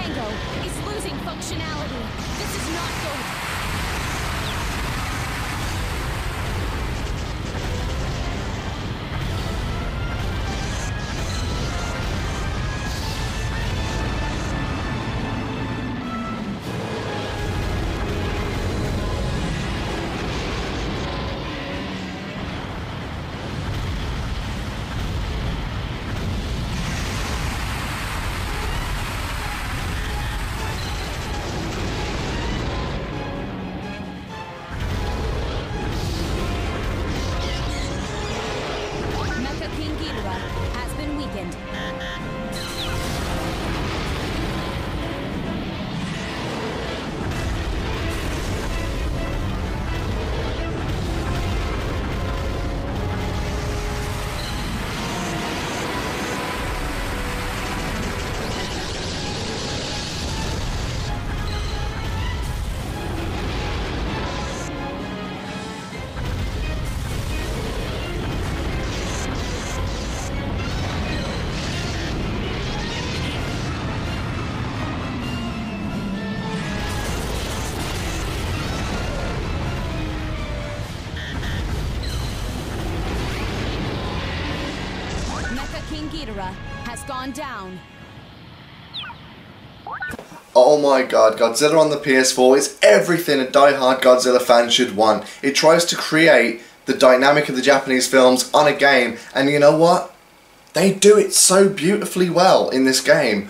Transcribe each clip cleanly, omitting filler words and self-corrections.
Tango is losing functionality. This is not good. Has been weakened. Has gone down. Oh my god, Godzilla on the PS4 is everything a die-hard Godzilla fan should want. It tries to create the dynamic of the Japanese films on a game, and you know what? They do it so beautifully well in this game.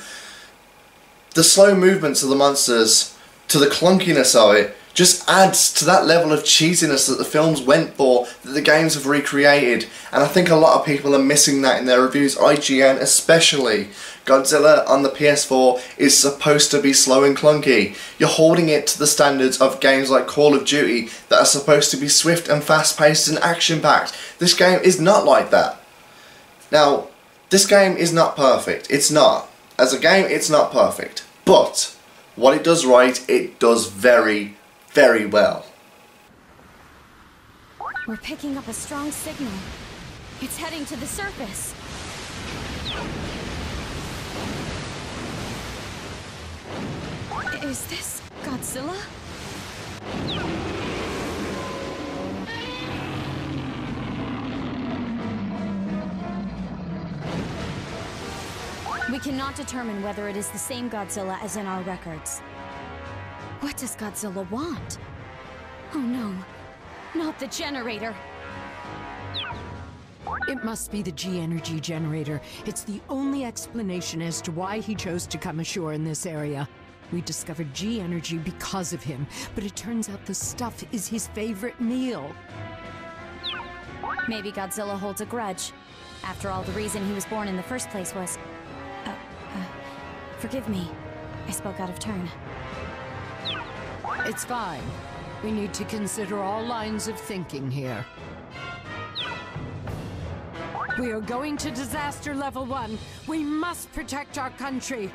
The slow movements of the monsters, to the clunkiness of it, just adds to that level of cheesiness that the films went for, that the games have recreated. And I think a lot of people are missing that in their reviews, IGN especially. Godzilla on the PS4 is supposed to be slow and clunky. You're holding it to the standards of games like Call of Duty that are supposed to be swift and fast-paced and action-packed. This game is not like that. Now, this game is not perfect. It's not. As a game, it's not perfect. But what it does right, it does very well. We're picking up a strong signal. It's heading to the surface. Is this Godzilla? We cannot determine whether it is the same Godzilla as in our records. What does Godzilla want? Oh no, not the generator. It must be the G-energy generator. It's the only explanation as to why he chose to come ashore in this area. We discovered G-energy because of him, but it turns out the stuff is his favorite meal. Maybe Godzilla holds a grudge. After all, the reason he was born in the first place was... forgive me. I spoke out of turn. It's fine. We need to consider all lines of thinking here. We are going to disaster level 1. We must protect our country.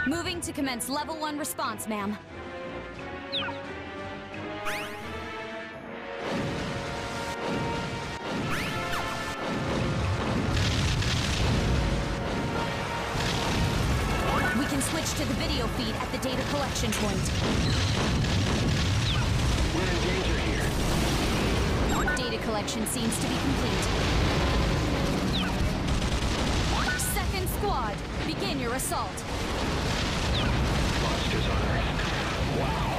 Moving to commence level 1 response, ma'am. We can switch to the video feed at the data collection point. We're in danger here. Data collection seems to be complete. Second squad, begin your assault. Monsters on Earth. Wow.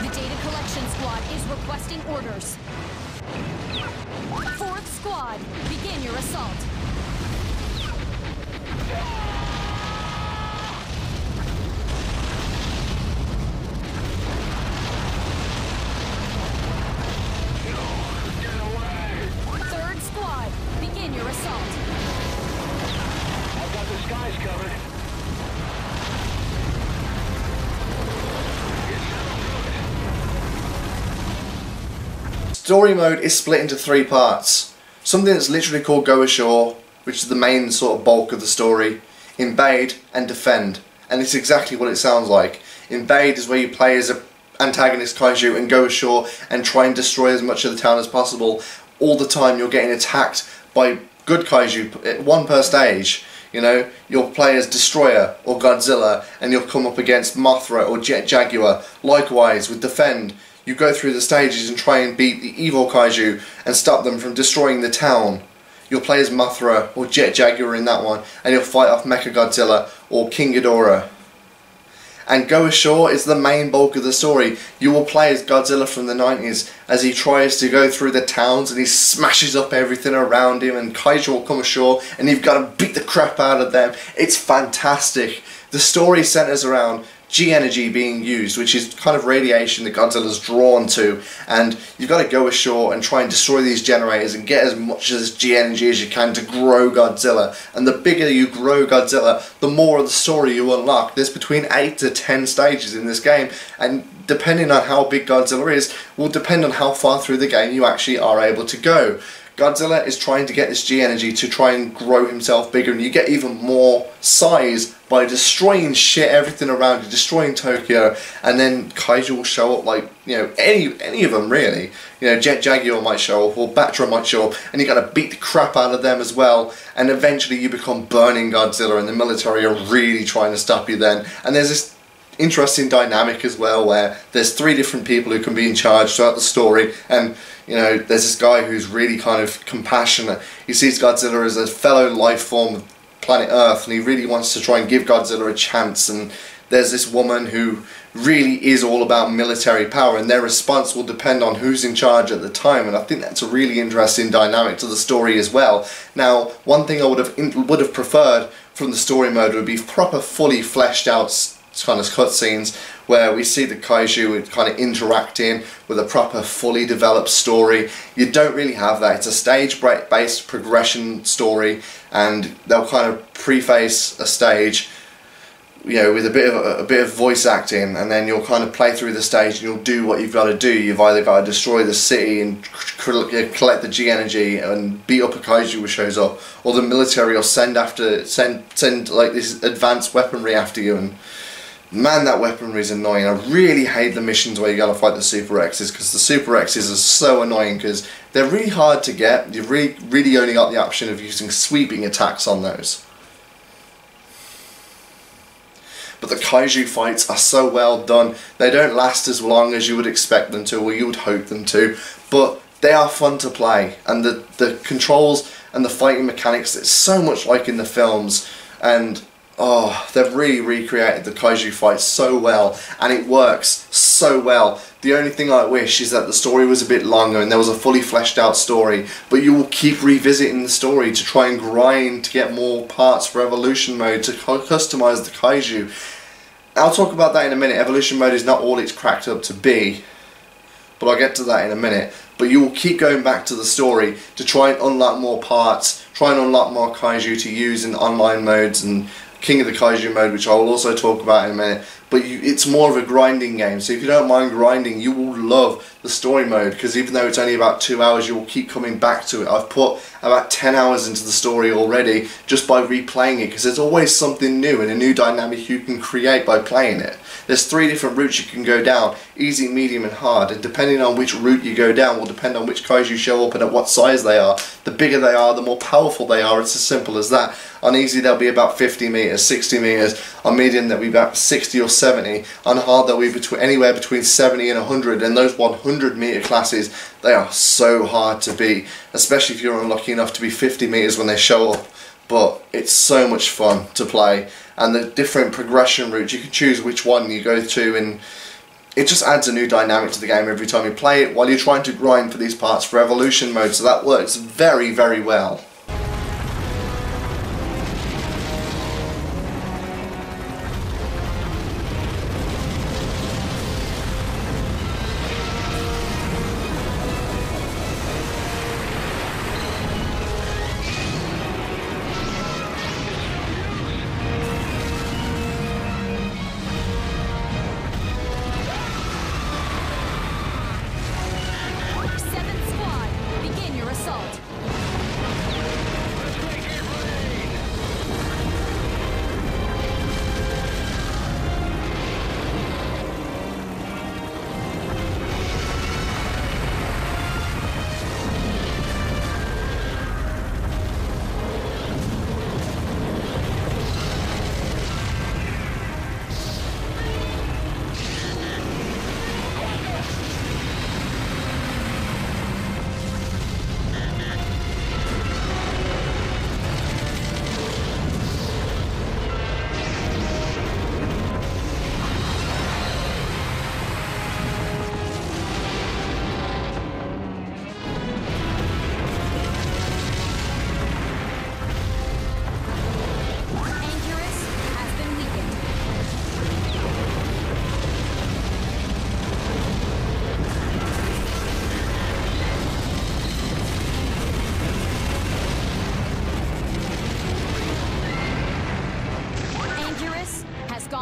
The data collection squad is requesting orders. Fourth squad, begin your assault. Third squad, begin your assault. I've got the skies covered. Story mode is split into 3 parts. Something that's literally called Go Ashore, which is the main sort of bulk of the story, Invade and Defend. and it's exactly what it sounds like. Invade is where you play as a antagonist kaiju and go ashore and try and destroy as much of the town as possible. All the time you're getting attacked by good kaiju, one per stage. You know, you'll play as Destroyer or Godzilla and you'll come up against Mothra or Jet Jaguar. Likewise with Defend, you go through the stages and try and beat the evil kaiju and stop them from destroying the town. You'll play as Mothra or Jet Jaguar in that one, and you'll fight off Mechagodzilla or King Ghidorah. And Go Ashore is the main bulk of the story. You will play as Godzilla from the 90s as he tries to go through the towns and he smashes up everything around him, and kaiju will come ashore and you've got to beat the crap out of them. It's fantastic. The story centers around G-energy being used, which is kind of radiation that Godzilla's drawn to, and you've got to go ashore and try and destroy these generators and get as much of this G-energy as you can to grow Godzilla. And the bigger you grow Godzilla, the more of the story you unlock. There's between 8 to 10 stages in this game, and depending on how big Godzilla is, will depend on how far through the game you actually are able to go. Godzilla is trying to get this G-energy to try and grow himself bigger, and you get even more size by destroying shit, everything around you, destroying Tokyo, and then kaiju will show up, like, you know, any of them really. You know, Jet Jaguar might show up, or Batra might show up, and you got to beat the crap out of them as well, and eventually you become Burning Godzilla, and the military are really trying to stop you then. And there's this interesting dynamic as well where there's 3 different people who can be in charge throughout the story, and you know, there's this guy who's really kind of compassionate. He sees Godzilla as a fellow life form of planet Earth, and he really wants to try and give Godzilla a chance. And there's this woman who really is all about military power, and their response will depend on who's in charge at the time, and I think that's a really interesting dynamic to the story as well. Now, one thing I would have preferred from the story mode would be proper, fully fleshed out kind of cutscenes where we see the kaiju kind of interacting with a proper, fully developed story. You don't really have that. It's a stage-based progression story, and they'll kind of preface a stage, you know, with a bit of voice acting, and then you'll kind of play through the stage and you'll do what you've got to do. You've either got to destroy the city and collect the G-energy and beat up a kaiju who shows up, or the military will send like this advanced weaponry after you. And man, that weaponry is annoying. I really hate the missions where you gotta fight the Super X's, because the Super X's are so annoying because they're really hard to get. You've really only got the option of using sweeping attacks on those. But the kaiju fights are so well done. They don't last as long as you would expect them to, or you would hope them to, but they are fun to play. And the controls and the fighting mechanics, it's so much like in the films, and oh, they've really recreated the kaiju fights so well, and it works so well. The only thing I wish is that the story was a bit longer and there was a fully fleshed out story, but you will keep revisiting the story to try and grind to get more parts for evolution mode, to customize the kaiju. I'll talk about that in a minute. Evolution mode is not all it's cracked up to be, but I'll get to that in a minute. But you will keep going back to the story to try and unlock more parts, try and unlock more kaiju to use in online modes and King of the Kaiju mode, which I will also talk about in a minute. But it's more of a grinding game, so if you don't mind grinding, you will love the story mode, because even though it's only about 2 hours, you will keep coming back to it. I've put about 10 hours into the story already just by replaying it, because there's always something new and a new dynamic you can create by playing it. There's 3 different routes you can go down: easy, medium and hard, and depending on which route you go down will depend on which kaiju show up and at what size they are. The bigger they are, the more powerful they are. It's as simple as that. On easy they'll be about 50 meters, 60 meters. On medium they'll be about 60 or 70. On hard they'll be anywhere between 70 and 100, and those 100 meter classes, they are so hard to beat, especially if you're unlucky enough to be 50 meters when they show up. But it's so much fun to play, and the different progression routes, you can choose which one you go to, and it just adds a new dynamic to the game every time you play it while you're trying to grind for these parts for evolution mode, so that works very, very well.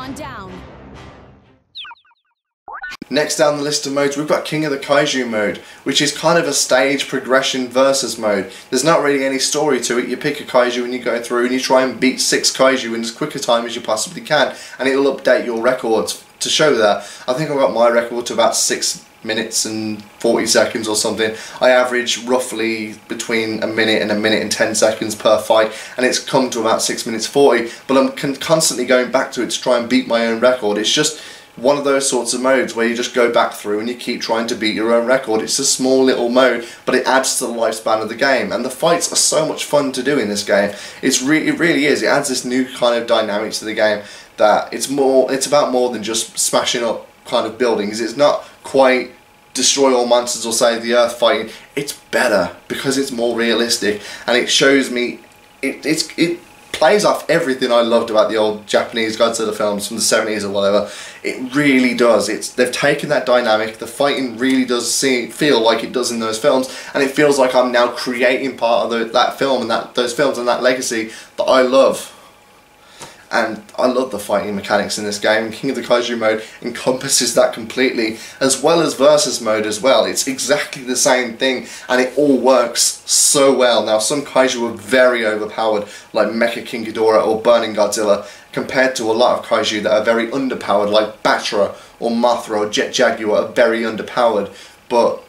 gone down. Next down the list of modes, we've got King of the Kaiju mode, which is kind of a stage progression versus mode. There's not really any story to it. You pick a kaiju and you go through and you try and beat 6 kaiju in as quick a time as you possibly can, and it'll update your records to show that. I think I got my record to about 6 minutes and 40 seconds or something. I average roughly between a minute and 10 seconds per fight, and it's come to about 6 minutes 40, but I'm constantly going back to it to try and beat my own record. It's just one of those sorts of modes where you just go back through and you keep trying to beat your own record. It's a small little mode, but it adds to the lifespan of the game, and the fights are so much fun to do in this game. It really is. It adds this new kind of dynamic to the game that it's about more than just smashing up kind of buildings. It's not quite destroy all monsters or save the earth fighting. It's better because it's more realistic, and it shows me it plays off everything I loved about the old Japanese Godzilla films from the 70s or whatever. It really does. They've taken that dynamic. The fighting really does feel like it does in those films, and it feels like I'm now creating part of that film and those films and that legacy that I love. And I love the fighting mechanics in this game. King of the Kaiju mode encompasses that completely, as well as versus mode as well. It's exactly the same thing, and it all works so well. Now, some kaiju are very overpowered, like Mecha King Ghidorah or Burning Godzilla, compared to a lot of kaiju that are very underpowered, like Batra or Mothra or Jet Jaguar are very underpowered. But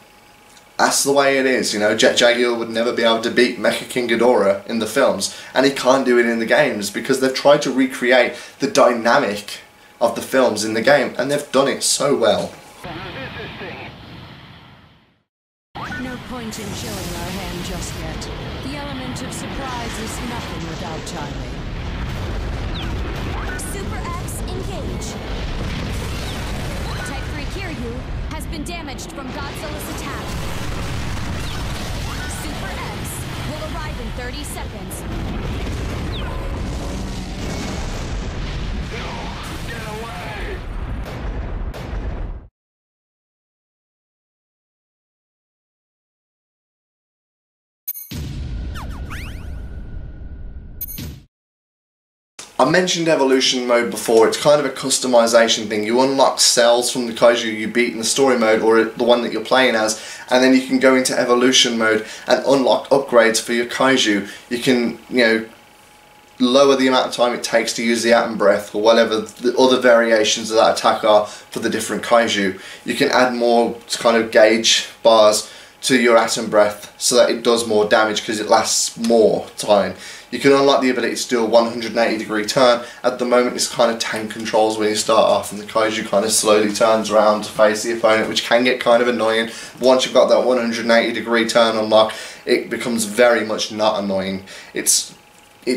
that's the way it is, you know. Jet Jaguar would never be able to beat Mecha King Ghidorah in the films, and he can't do it in the games because they've tried to recreate the dynamic of the films in the game, and they've done it so well. No point in showing our hand just yet. The element of surprise is nothing without timing. Super X, engage. Type 3 Kiryu has been damaged from Godzilla's attack. Super X will arrive in 30 seconds. Get away! I mentioned evolution mode before. It's kind of a customization thing. You unlock cells from the kaiju you beat in the story mode, or the one that you're playing as, and then you can go into evolution mode and unlock upgrades for your kaiju. You can, you know, lower the amount of time it takes to use the atom breath or whatever the other variations of that attack are for the different kaiju. You can add more kind of gauge bars to your atom breath so that it does more damage because it lasts more time. You can unlock the ability to do a 180-degree turn. At the moment it's kind of tank controls when you start off, and the kaiju kind of slowly turns around to face the opponent, which can get kind of annoying. Once you've got that 180-degree turn unlock, it becomes very much not annoying. It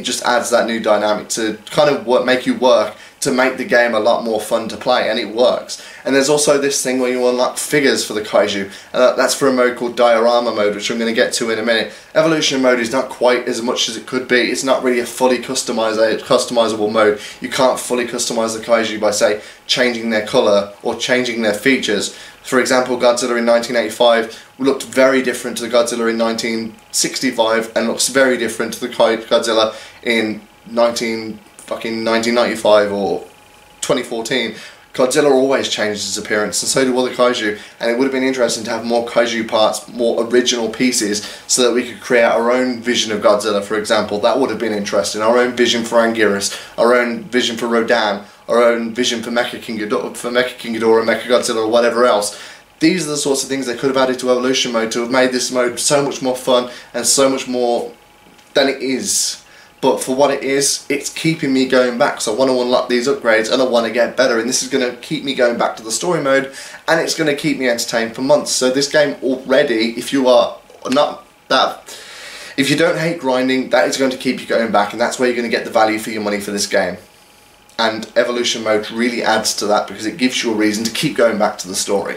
just adds that new dynamic to kind of make you work to make the game a lot more fun to play, and it works. And there's also this thing where you unlock figures for the kaiju, and that's for a mode called diorama mode, which I'm going to get to in a minute. Evolution mode is not quite as much as it could be. It's not really a fully customizable mode. You can't fully customize the kaiju by, say, changing their colour or changing their features. For example, Godzilla in 1985 looked very different to the Godzilla in 1965, and looks very different to the Godzilla in 1995 or 2014. Godzilla always changes its appearance, and so do other kaiju, and it would have been interesting to have more kaiju parts, more original pieces, so that we could create our own vision of Godzilla, for example. That would have been interesting. Our own vision for Anguirus, our own vision for Rodan, our own vision for Mecha King Ghidorah, Mecha Godzilla, or whatever else. These are the sorts of things they could have added to evolution mode to have made this mode so much more fun and so much more than it is. But for what it is, it's keeping me going back. So I want to unlock these upgrades and I want to get better, and this is going to keep me going back to the story mode, and it's going to keep me entertained for months. So this game already, if you don't hate grinding, that is going to keep you going back, and that's where you're going to get the value for your money for this game. And evolution mode really adds to that because it gives you a reason to keep going back to the story.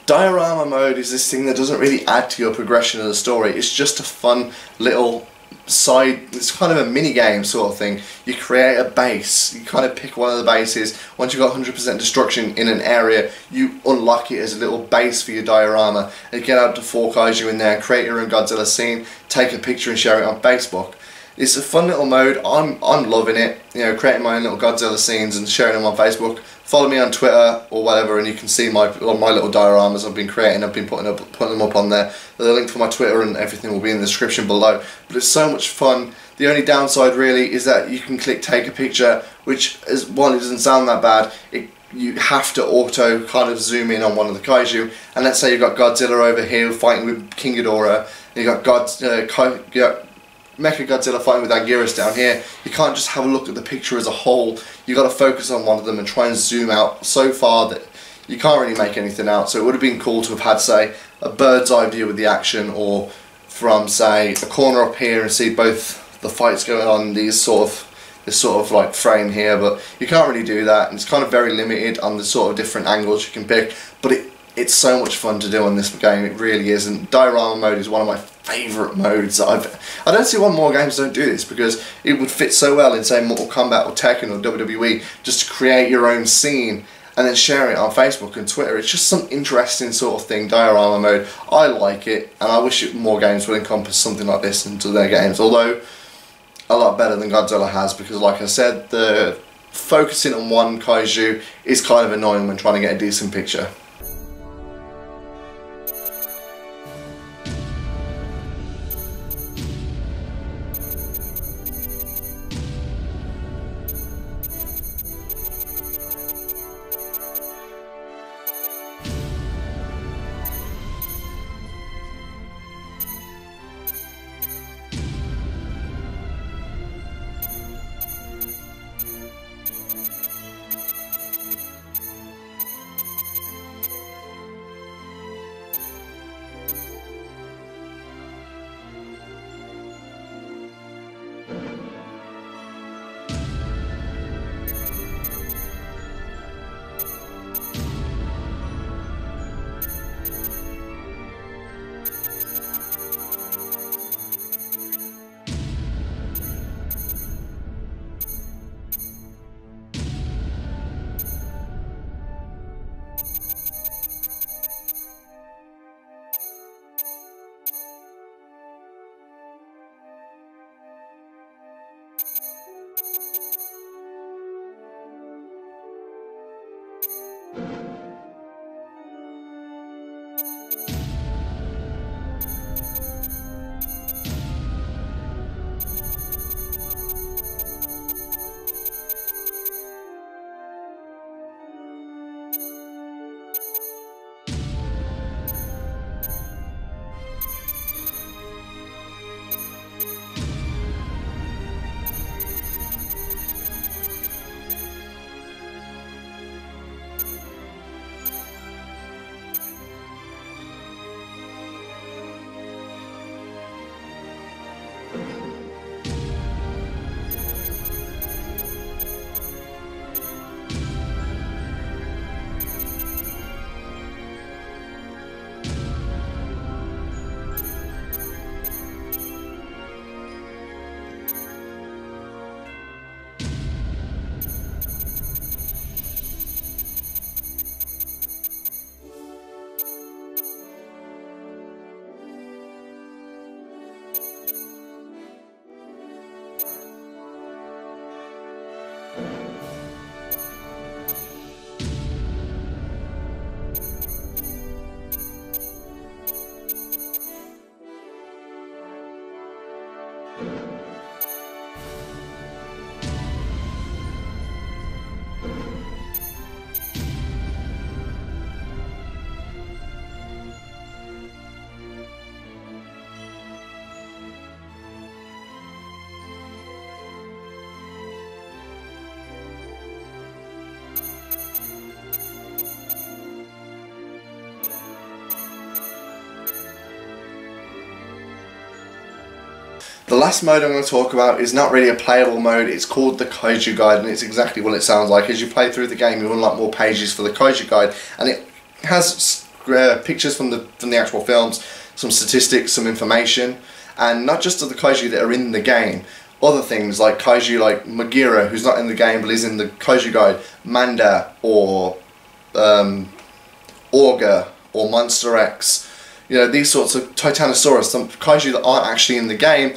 Diorama mode is this thing that doesn't really add to your progression of the story. It's just a fun little side, it's kind of a mini game sort of thing. You create a base, you kind of pick one of the bases. Once you've got 100% destruction in an area, you unlock it as a little base for your diorama, and you get out to 4 kaiju in there, create your own Godzilla scene, take a picture and share it on Facebook. It's a fun little mode. I'm loving it, you know, creating my own little Godzilla scenes and sharing them on Facebook. Follow me on Twitter or whatever, and you can see my little dioramas I've been creating. I've been putting them up on there. The link for my Twitter and everything will be in the description below. But it's so much fun. The only downside really is that you can click take a picture, which is, while it doesn't sound that bad, you have to auto kind of zoom in on one of the kaiju. And let's say you've got Godzilla over here fighting with King Ghidorah, and you've got Mecha Godzilla fighting with Anguirus down here. You can't just have a look at the picture as a whole. You got to focus on one of them and try and zoom out so far that you can't really make anything out. So it would have been cool to have had, say, a bird's eye view of the action, or from, say, a corner up here and see both the fights going on in this sort of like frame here. But you can't really do that, and it's kind of very limited on the sort of different angles you can pick. But it's so much fun to do on this game, it really is. And diorama mode is one of my favourite modes. I don't see why more games don't do this, because it would fit so well in, say, Mortal Kombat or Tekken or WWE, just to create your own scene and then share it on Facebook and Twitter. It's just some interesting sort of thing, diorama mode. I like it, and I wish more games would encompass something like this into their games, although a lot better than Godzilla has, because like I said, the focusing on one kaiju is kind of annoying when trying to get a decent picture. The last mode I'm going to talk about is not really a playable mode. It's called the Kaiju Guide, and it's exactly what it sounds like. As you play through the game, you unlock more pages for the Kaiju Guide, and it has pictures from the actual films, some statistics, some information, and not just of the kaiju that are in the game. Other things like kaiju like Megira, who's not in the game but is in the kaiju guide, Manda, or Augur, or Monster X. You know, these sorts of Titanosaurus, some kaiju that aren't actually in the game,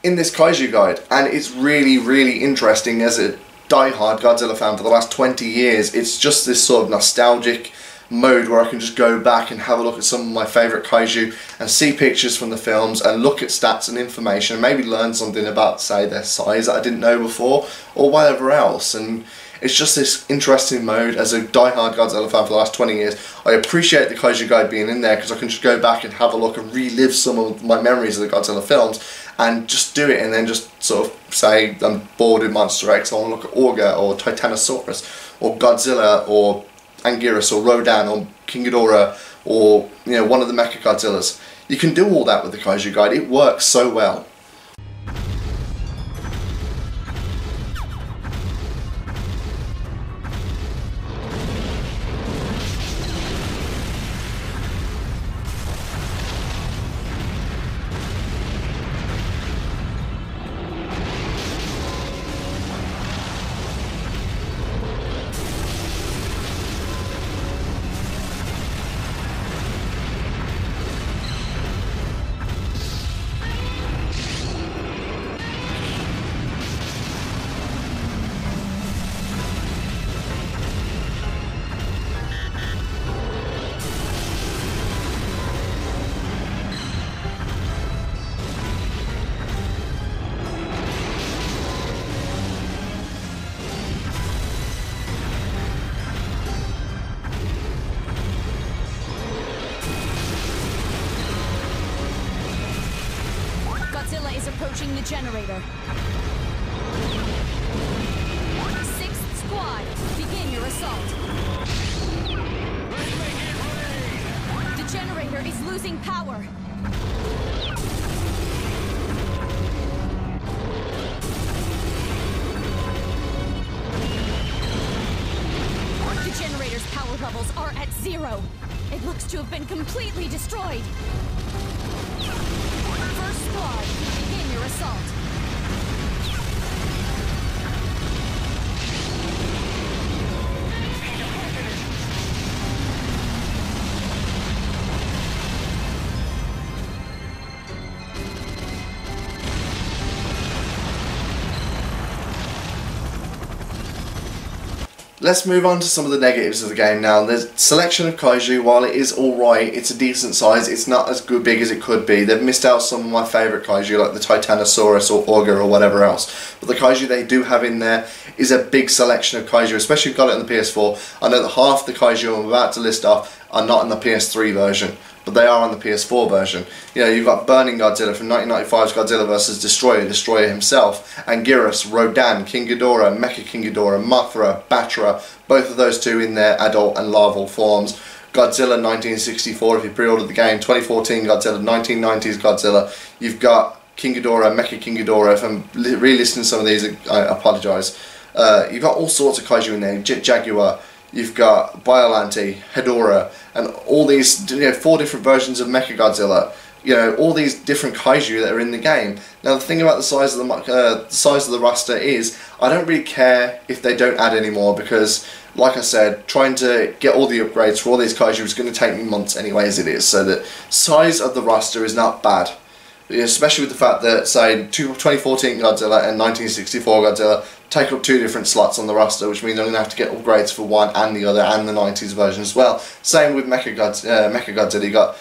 in this kaiju guide. And it's really, really interesting as a die-hard Godzilla fan for the last 20 years. It's just this sort of nostalgic mode where I can just go back and have a look at some of my favourite kaiju and see pictures from the films and look at stats and information and maybe learn something about, say, their size that I didn't know before or whatever else. And it's just this interesting mode as a die-hard Godzilla fan for the last 20 years. I appreciate the kaiju guide being in there because I can just go back and have a look and relive some of my memories of the Godzilla films and just do it, and then just sort of say I'm bored with Monster X, I want to look at Augur or Titanosaurus or Godzilla or Anguirus or Rodan or King Ghidorah or, you know, one of the Mecha Godzillas. You can do all that with the kaiju guide. It works so well. Godzilla is approaching the generator. 6th Squad, begin your assault. The generator is losing power. The generator's power levels are at 0. It looks to have been completely destroyed. 1st Squad, begin your assault. Let's move on to some of the negatives of the game now. The selection of kaiju, while it is alright, it's a decent size, it's not as big as it could be. They've missed out some of my favourite kaiju like the Titanosaurus or Augur or whatever else. But the kaiju they do have in there is a big selection of kaiju, especially if you've got it on the PS4. I know that half the kaiju I'm about to list off are not in the PS3 version, but they are on the PS4 version. You know, you've got Burning Godzilla from 1995's Godzilla vs. Destroyer himself, Anguirus, Rodan, King Ghidorah, Mecha King Ghidorah, Mothra, Batra, both of those two in their adult and larval forms. Godzilla 1964 if you pre-ordered the game, 2014 Godzilla, 1990s Godzilla. You've got King Ghidorah, Mecha King Ghidorah. If I'm re-listening to some of these, I apologise. You've got all sorts of kaiju in there, Jaguar. You've got Biollante, Hedorah, and all these, you know, 4 different versions of Mechagodzilla. You know, all these different kaiju that are in the game. Now, the thing about the size of the roster is, I don't really care if they don't add any more because, like I said, trying to get all the upgrades for all these kaiju is going to take me months anyway as it is. So the size of the roster is not bad, especially with the fact that, say, 2014 Godzilla and 1964 Godzilla take up 2 different slots on the roster, which means I'm going to have to get upgrades for one and the other, and the 90s version as well. Same with Mechagodzilla. You got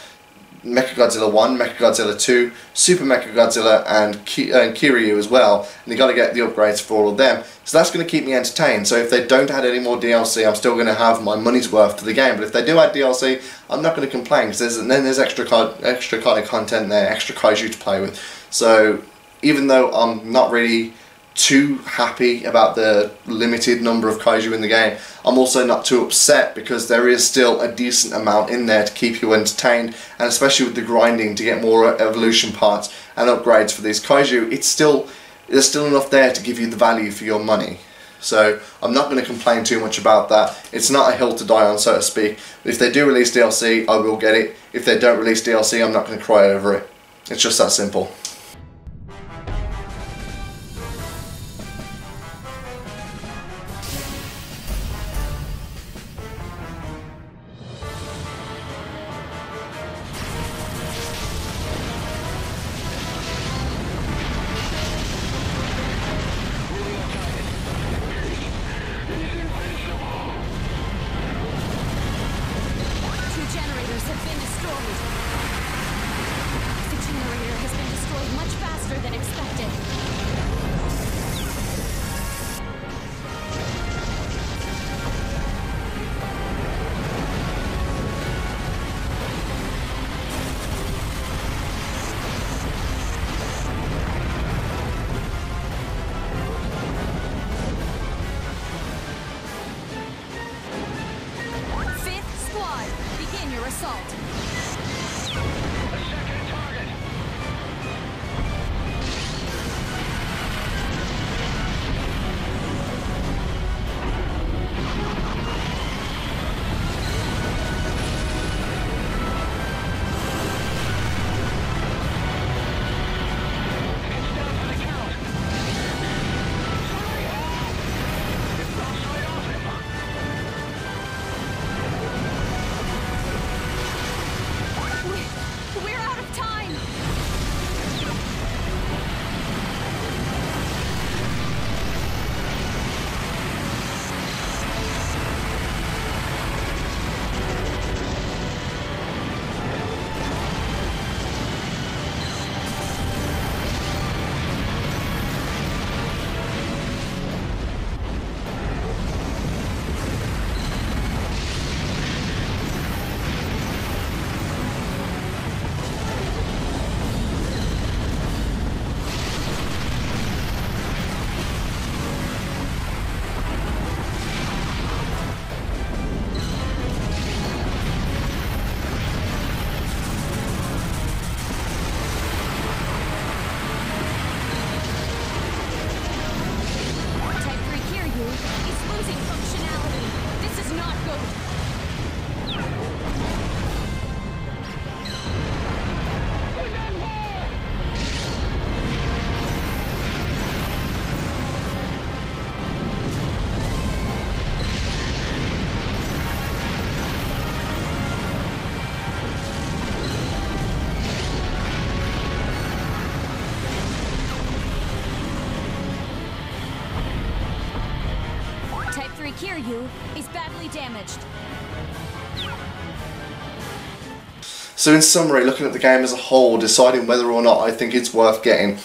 Mechagodzilla 1, Mechagodzilla 2, Super Mechagodzilla, and Kiryu as well, and you got to get the upgrades for all of them. So that's going to keep me entertained. So if they don't add any more DLC, I'm still going to have my money's worth to the game. But if they do add DLC, I'm not going to complain because there's extra kind of content there, extra kaiju to play with. So even though I'm not really too happy about the limited number of kaiju in the game, I'm also not too upset because there is still a decent amount in there to keep you entertained, and especially with the grinding to get more evolution parts and upgrades for these kaiju, there's still enough there to give you the value for your money. So I'm not going to complain too much about that. It's not a hill to die on, so to speak. If they do release DLC, I will get it. If they don't release DLC, I'm not going to cry over it. It's just that simple. Kiryu is badly damaged. So in summary, looking at the game as a whole, deciding whether or not I think it's worth getting.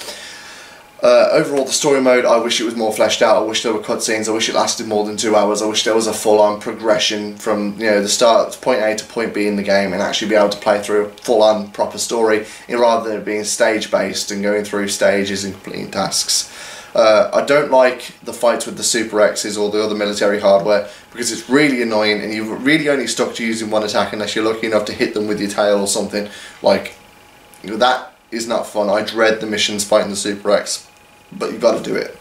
Overall, the story mode, I wish it was more fleshed out. I wish there were cutscenes. I wish it lasted more than 2 hours. I wish there was a full-on progression from, you know, the start, point A to point B in the game, and actually be able to play through a full-on proper story, rather than it being stage-based and going through stages and completing tasks. I don't like the fights with the Super X's or the other military hardware, because it's really annoying, and you're really only stuck to using one attack unless you're lucky enough to hit them with your tail or something. Like, you know, that is not fun. I dread the missions fighting the Super X, but you've got to do it.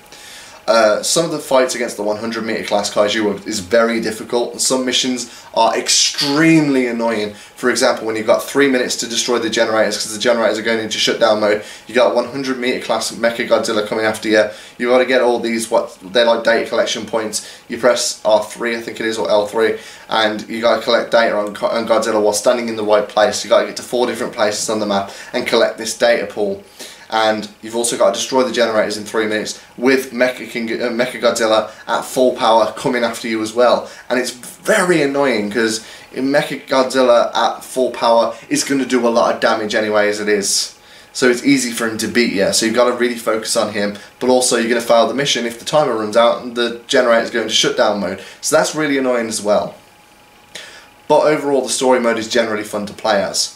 Some of the fights against the 100 meter class kaiju is very difficult, and some missions are extremely annoying. For example, when you've got 3 minutes to destroy the generators because the generators are going into shutdown mode, you got 100 meter class Mecha Godzilla coming after you. You got to get all these, what they're like, data collection points. You press R3, I think it is, or L3, and you got to collect data on Godzilla while standing in the right place. You got to get to 4 different places on the map and collect this data pool. And you've also got to destroy the generators in 3 minutes with Mecha Godzilla at full power coming after you as well. And it's very annoying because Mecha Godzilla at full power is going to do a lot of damage anyway as it is. So it's easy for him to beat you. So you've got to really focus on him. But also you're going to fail the mission if the timer runs out and the generator's going into shutdown mode. So that's really annoying as well. But overall, the story mode is generally fun to play as.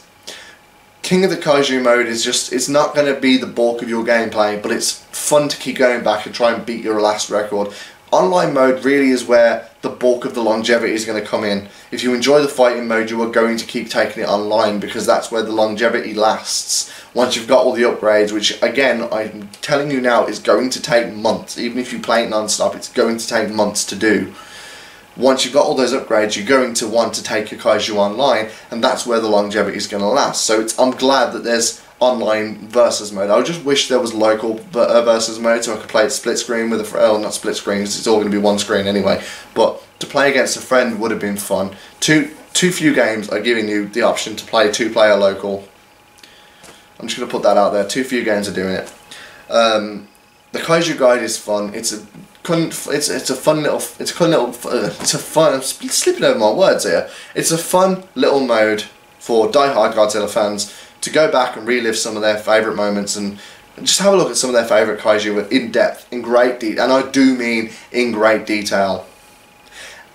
King of the Kaiju mode is just, it's not going to be the bulk of your gameplay, but it's fun to keep going back and try and beat your last record. Online mode really is where the bulk of the longevity is going to come in. If you enjoy the fighting mode, you are going to keep taking it online, because that's where the longevity lasts. Once you've got all the upgrades, which again, I'm telling you now, is going to take months. Even if you play it non-stop, it's going to take months to do. Once you've got all those upgrades, you're going to want to take your kaiju online, and that's where the longevity is going to last. So I'm glad that there's online versus mode. I just wish there was local versus mode, so I could play it split screen with a friend. Oh, not split screen, because it's all going to be one screen anyway. But to play against a friend would have been fun. Too few games are giving you the option to play 2-player local. I'm just going to put that out there. Too few games are doing it. The Kaiju Guide is fun. It's a fun. I'm slipping over my words here. It's a fun little mode for die-hard Godzilla fans to go back and relive some of their favourite moments and just have a look at some of their favourite kaiju in depth, in great detail, and I do mean in great detail.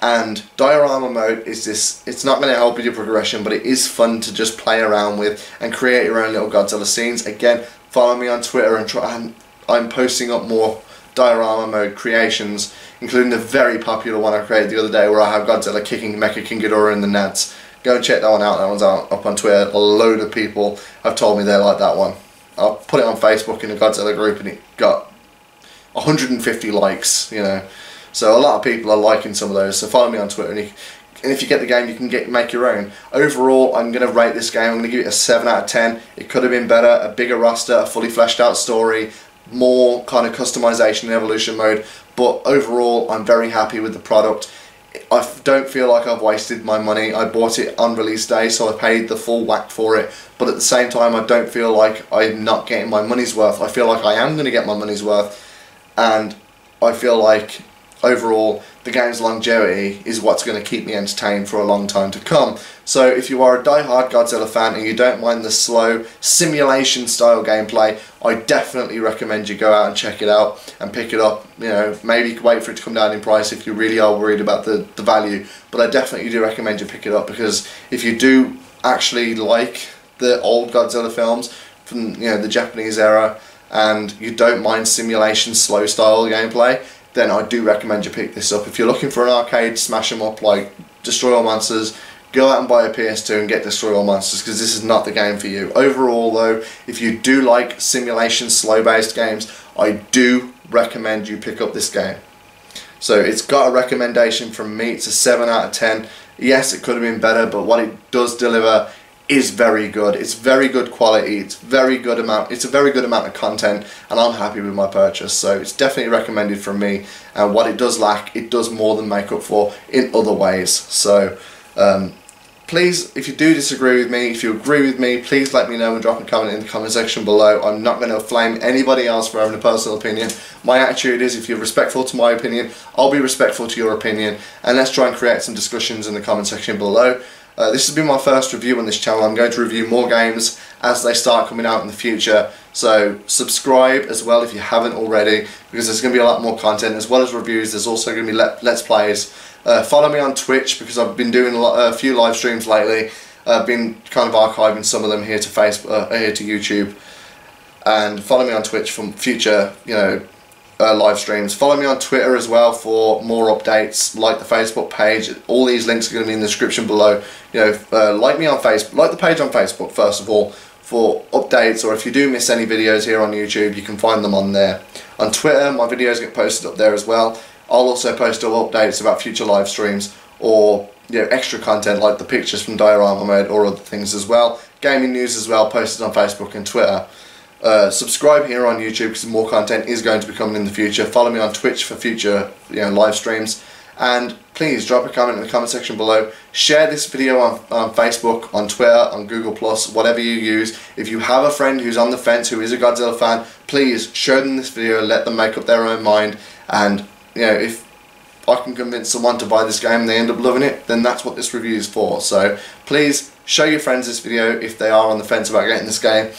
And diorama mode is this, it's not going to help with your progression, but it is fun to just play around with and create your own little Godzilla scenes. Again, follow me on Twitter and I'm posting up more diorama mode creations, including the very popular one I created the other day where I have Godzilla kicking Mecha King Ghidorah in the nads. Go and check that one out. That one's up on Twitter. A load of people have told me they like that one. I'll put it on Facebook in the Godzilla group and it got 150 likes, you know. So a lot of people are liking some of those. So follow me on Twitter, and if you get the game, you can make your own. Overall, I'm going to rate this game. I'm going to give it a 7 out of 10. It could have been better. A bigger roster, a fully fleshed out story, more kind of customization and evolution mode. But overall, I'm very happy with the product. I don't feel like I've wasted my money. I bought it on release day, so I paid the full whack for it. But at the same time, I don't feel like I'm not getting my money's worth. I feel like I am going to get my money's worth. And I feel like overall, the game's longevity is what's going to keep me entertained for a long time to come. So if you are a die-hard Godzilla fan and you don't mind the slow simulation style gameplay, I definitely recommend you go out and check it out and pick it up. You know, maybe you can wait for it to come down in price if you really are worried about the value, but I definitely do recommend you pick it up, because if you do actually like the old Godzilla films from, you know, the Japanese era, and you don't mind simulation slow style gameplay, then I do recommend you pick this up. If you're looking for an arcade smash 'em up like Destroy All Monsters, go out and buy a PS2 and get Destroy All Monsters, because this is not the game for you. Overall though, if you do like simulation slow based games, I do recommend you pick up this game. So it's got a recommendation from me. It's a 7 out of 10. Yes, it could have been better, but what it does deliver is very good. It's very good quality. It's a very good amount of content, and I'm happy with my purchase. So it's definitely recommended from me. And what it does lack, it does more than make up for in other ways. So please, if you do disagree with me, if you agree with me, please let me know and drop a comment in the comment section below. I'm not going to flame anybody else for having a personal opinion. My attitude is, if you're respectful to my opinion, I'll be respectful to your opinion, and let's try and create some discussions in the comment section below. This has been my first review on this channel. I'm going to review more games as they start coming out in the future. So subscribe as well if you haven't already, because there's going to be a lot more content as well as reviews. There's also going to be Let's Plays. Follow me on Twitch, because I've been doing a few live streams lately. I've been kind of archiving some of them here to Facebook, here to YouTube. And follow me on Twitch for future, you know, live streams. Follow me on Twitter as well for more updates. Like the Facebook page. All these links are going to be in the description below. You know, like me on Facebook. Like the page on Facebook first of all for updates, or if you do miss any videos here on YouTube, you can find them on there. On Twitter, my videos get posted up there as well. I'll also post all updates about future live streams, or you know, extra content like the pictures from diorama mode, or other things as well. Gaming news as well, posted on Facebook and Twitter. Subscribe here on YouTube, because more content is going to be coming in the future. Follow me on Twitch for future, you know, live streams, and please drop a comment in the comment section below. Share this video on Facebook, on Twitter, on Google+, whatever you use. If you have a friend who's on the fence who is a Godzilla fan, please show them this video, let them make up their own mind, and you know, if I can convince someone to buy this game and they end up loving it, then that's what this review is for. So please show your friends this video if they are on the fence about getting this game.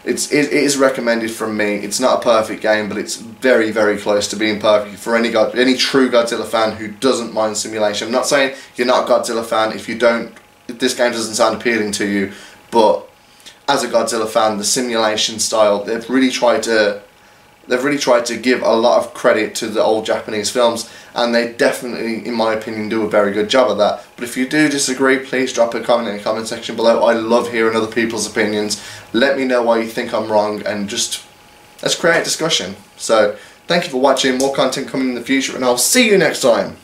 It is recommended from me. It's not a perfect game, but it's very, very close to being perfect for any true Godzilla fan who doesn't mind simulation. I'm not saying you're not a Godzilla fan if this game doesn't sound appealing to you, but as a Godzilla fan, the simulation style, they've really tried to They've really tried to give a lot of credit to the old Japanese films, and they definitely, in my opinion, do a very good job of that. But if you do disagree, please drop a comment in the comment section below. I love hearing other people's opinions. Let me know why you think I'm wrong, and just let's create a discussion. So thank you for watching. More content coming in the future, and I'll see you next time.